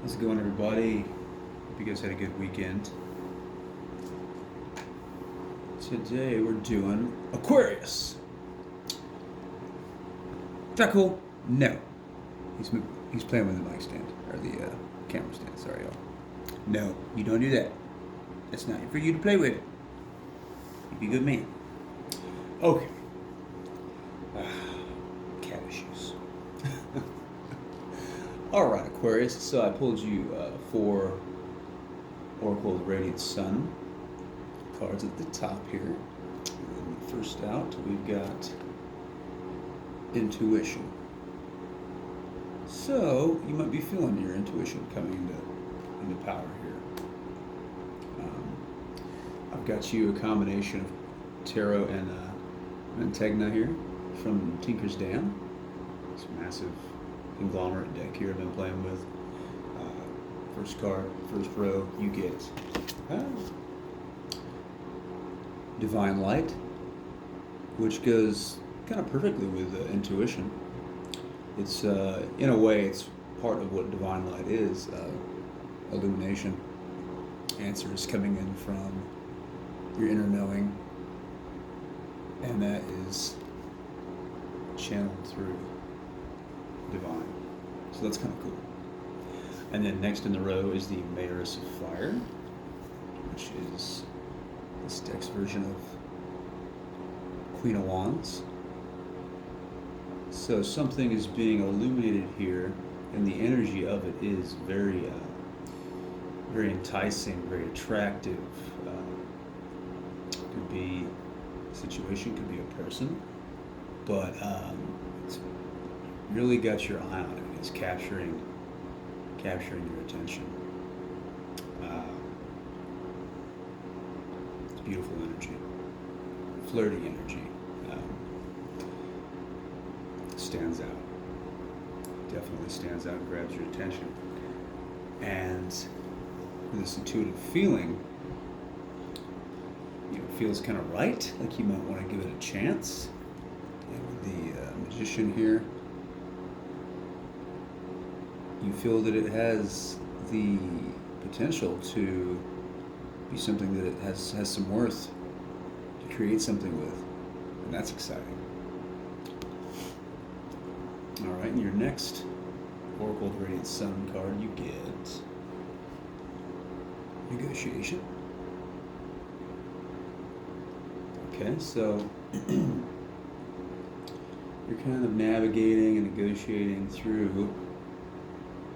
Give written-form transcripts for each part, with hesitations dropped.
How's it going, everybody? Hope you guys had a good weekend. Today we're doing Aquarius. Is that cool? No. He's playing with the mic stand, or the camera stand, sorry y'all. No, you don't do that. That's not for you to play with. You be a good man. Okay. Cat issues. Alright, Aquarius, so I pulled you 4 Oracle of the Radiant Sun cards at the top here. And first out, we've got Intuition. So, you might be feeling your intuition coming into power here. I've got you a combination of Tarot and Mantegna here from Tinker's Dam. This massive conglomerate deck here I've been playing with. First card, first row, you get Divine Light, which goes kind of perfectly with intuition. It's in a way, it's part of what Divine Light is, illumination. Answers coming in from your inner knowing, and that is channeled through Divine. So that's kind of cool. And then next in the row is the Mayoress of Fire, which is this deck's version of Queen of Wands. So something is being illuminated here, and the energy of it is very enticing, very attractive. Could be a situation, could be a person, but it's really got your eye on it. It's capturing your attention. It's beautiful energy, flirty energy. Stands out. Definitely stands out and grabs your attention. And with this intuitive feeling, it feels kind of right, like you might want to give it a chance. And with the Magician here, you feel that it has the potential to be something that it has some worth to create something with, and that's exciting. All right, and your next Oracle of the Radiant Sun card, you get Negotiation. Okay, so you're kind of navigating and negotiating through.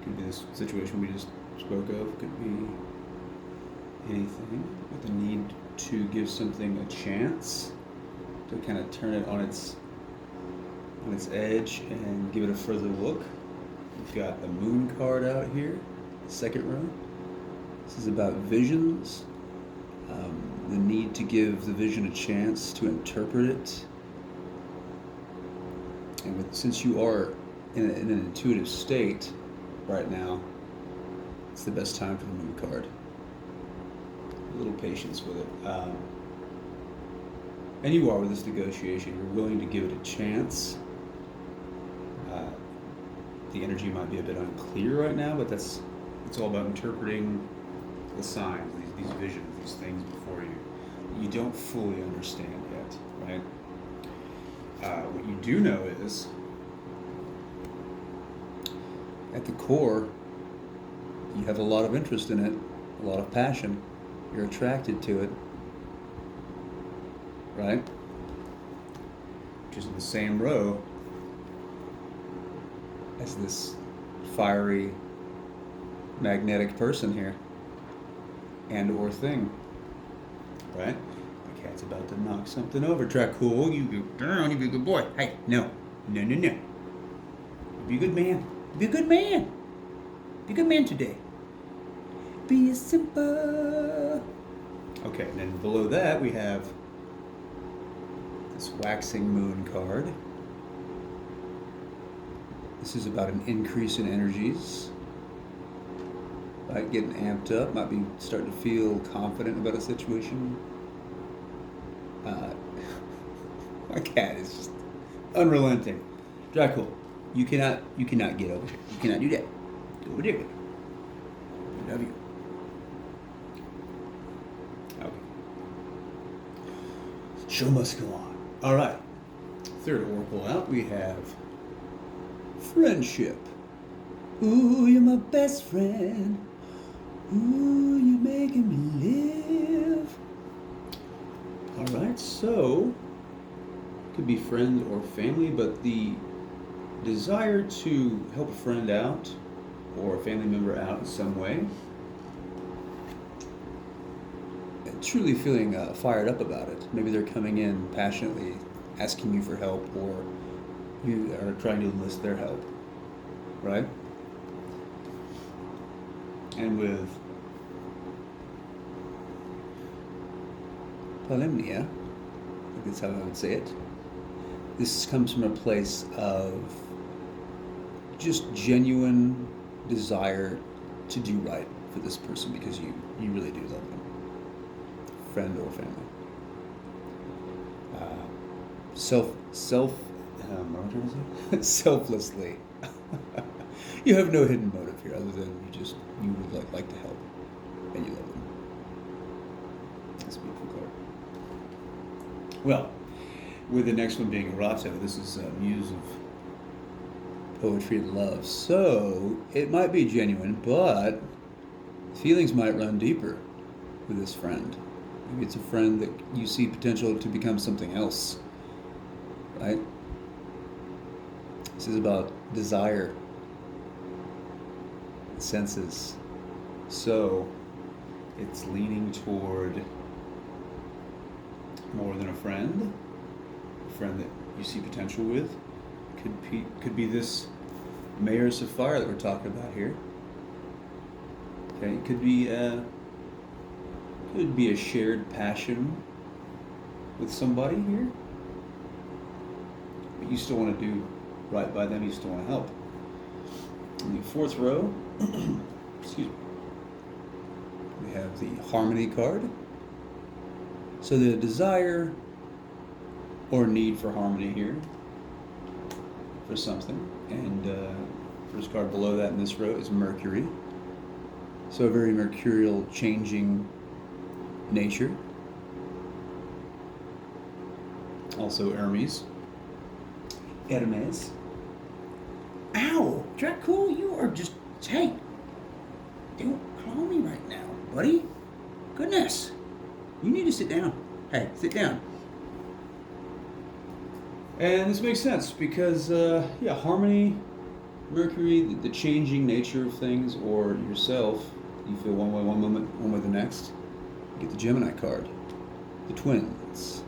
Could be this situation we just spoke of. Could be anything with the need to give something a chance, to kind of turn it on its edge and give it a further look. We've got the Moon card out here, second row. This is about visions, the need to give the vision a chance to interpret it. And since you are in an intuitive state right now, it's the best time for the Moon card. A little patience with it. And you are with this negotiation. You're willing to give it a chance. The energy might be a bit unclear right now, but it's all about interpreting the signs, these visions, these things before you don't fully understand yet, right? What you do know is, at the core, you have a lot of interest in it, a lot of passion. You're attracted to it, right? Which is in the same row as this fiery, magnetic person here, and or thing, right? The cat's about to knock something over. Dracul, you go down, you be a good boy. Hey, no. Be a good man. Be a good man. Be a good man today. Be simple. Okay, and then below that we have this Waxing Moon card. This is about an increase in energies. Might getting amped up, might be starting to feel confident about a situation. My cat is just unrelenting. Dracul, you cannot get over here. You cannot do that. Go over there. of you. Okay. Show must go on. All right. Third oracle out, we have friendship. Ooh, you're my best friend. Ooh, you're making me live. All right, so could be friend or family, but the desire to help a friend out or a family member out in some way, truly feeling fired up about it. Maybe they're coming in passionately asking you for help, or you are trying to enlist their help, right? And with Polymnia, I think that's how I would say it, this comes from a place of just genuine desire to do right for this person because you really do love them, friend or family. What am I trying to say? Selflessly. You have no hidden motive here other than you would like to help and you love them. That's a beautiful card. Well, with the next one being Erato, this is a muse of poetry and love. So it might be genuine, but feelings might run deeper with this friend. Maybe it's a friend that you see potential to become something else, right? This is about desire, senses. So it's leaning toward more than a friend that you see potential with. Could be this Mayoress of Fire that we're talking about here. Okay, it could be a shared passion with somebody here, but you still want to do right by them. You still want to help. In the fourth row, excuse me, we have the Harmony card. So the desire or need for harmony here for something. And first card below that in this row is Mercury. So a very mercurial, changing nature. Also Hermes. Ow! Dracul, you are just... Hey! Don't call me right now, buddy. Goodness. You need to sit down. Hey, sit down. And this makes sense because, harmony, Mercury, the changing nature of things, or yourself, you feel one way one moment, one way the next. You get the Gemini card, the twins.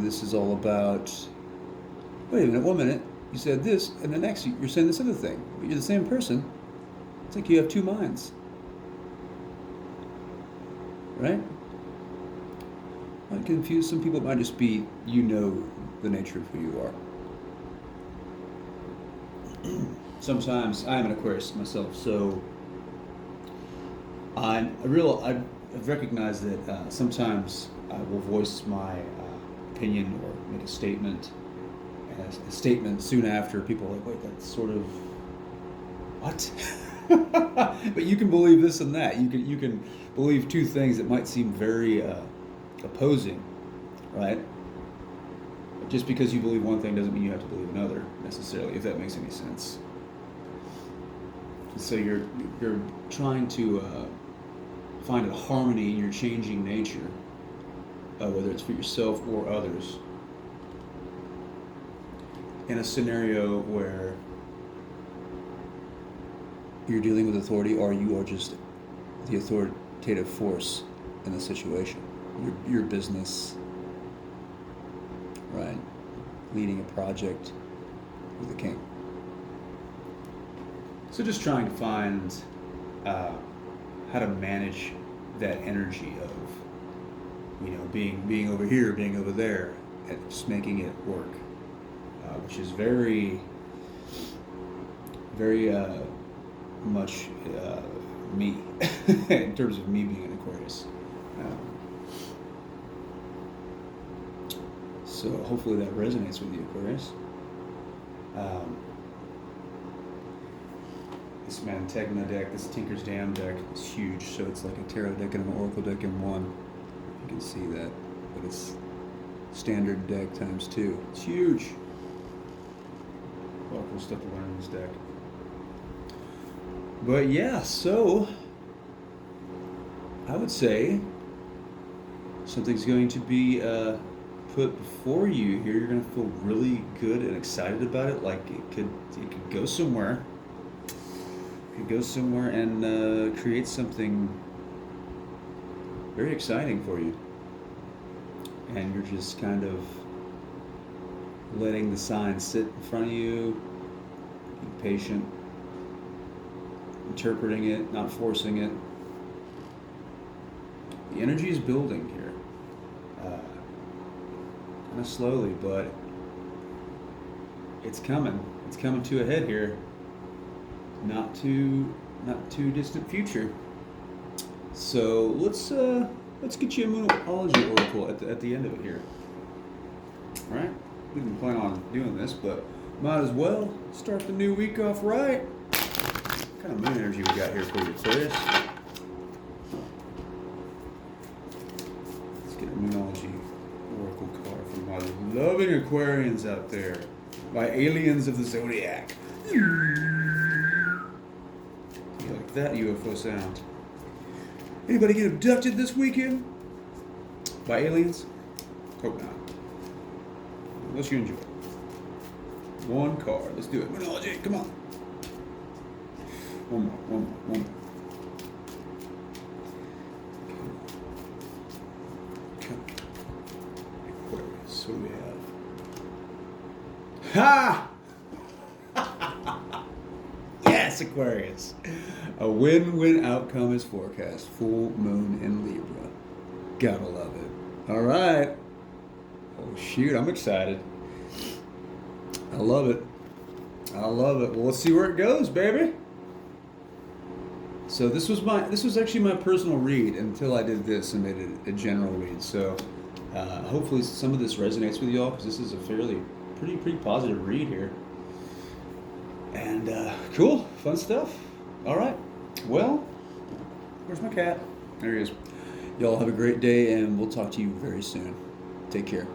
This is all about, wait a minute, 1 minute, you said this, and the next you're saying this other thing, but you're the same person. It's like you have two minds. Right? Might confuse some people. It might just be the nature of who you are. Sometimes I am an Aquarius myself, so I've recognized that sometimes I will voice my opinion or make a statement, soon after people are like, wait, that's sort of what? But you can believe this and that. You can believe two things that might seem very opposing, right? But just because you believe one thing doesn't mean you have to believe another necessarily, if that makes any sense. So you're trying to find a harmony in your changing nature, whether it's for yourself or others, in a scenario where you're dealing with authority or you are just the authoritative force in the situation. Your business, right? Leading a project with the king. So just trying to find how to manage that energy of, being over here, being over there, and just making it work, which is very, very much me in terms of me being an Aquarius. So hopefully that resonates with you, Aquarius. this Mantegna deck, this Tinker's Dam deck, is huge. So it's like a tarot deck and an oracle deck in one. You can see that, but it's standard deck times 2. It's huge. A lot of cool stuff to learn in this deck. But yeah, so I would say something's going to be put before you here. You're going to feel really good and excited about it. Like it could go somewhere. It could go somewhere and create something very exciting for you. And you're just kind of letting the sign sit in front of you, being patient, interpreting it, not forcing it. The energy is building here, kind of slowly, but it's coming. It's coming to a head here. Not too distant future. So let's get you a Moonology oracle at the end of it here. All right, we didn't plan on doing this, but might as well start the new week off right. What kind of moon energy we got here for you, Aquarius? Let's get a Moonology oracle card from my loving Aquarians out there, my aliens of the zodiac. You like that UFO sound? Anybody get abducted this weekend by aliens? Hope not. Unless you enjoy it. One card. Let's do it. Moonology, come on. One more. Okay. Aquarius, what do we have? Ha! Yes, Aquarius. A win-win outcome is forecast. Full moon in Libra. Gotta love it. All right. Oh shoot, I'm excited. I love it. Well, let's see where it goes, baby. So this was actually my personal read until I did this and made it a general read. So hopefully some of this resonates with y'all, because this is a pretty positive read here. And cool, fun stuff. All right. Well, where's my cat? There he is. Y'all have a great day, and we'll talk to you very soon. Take care.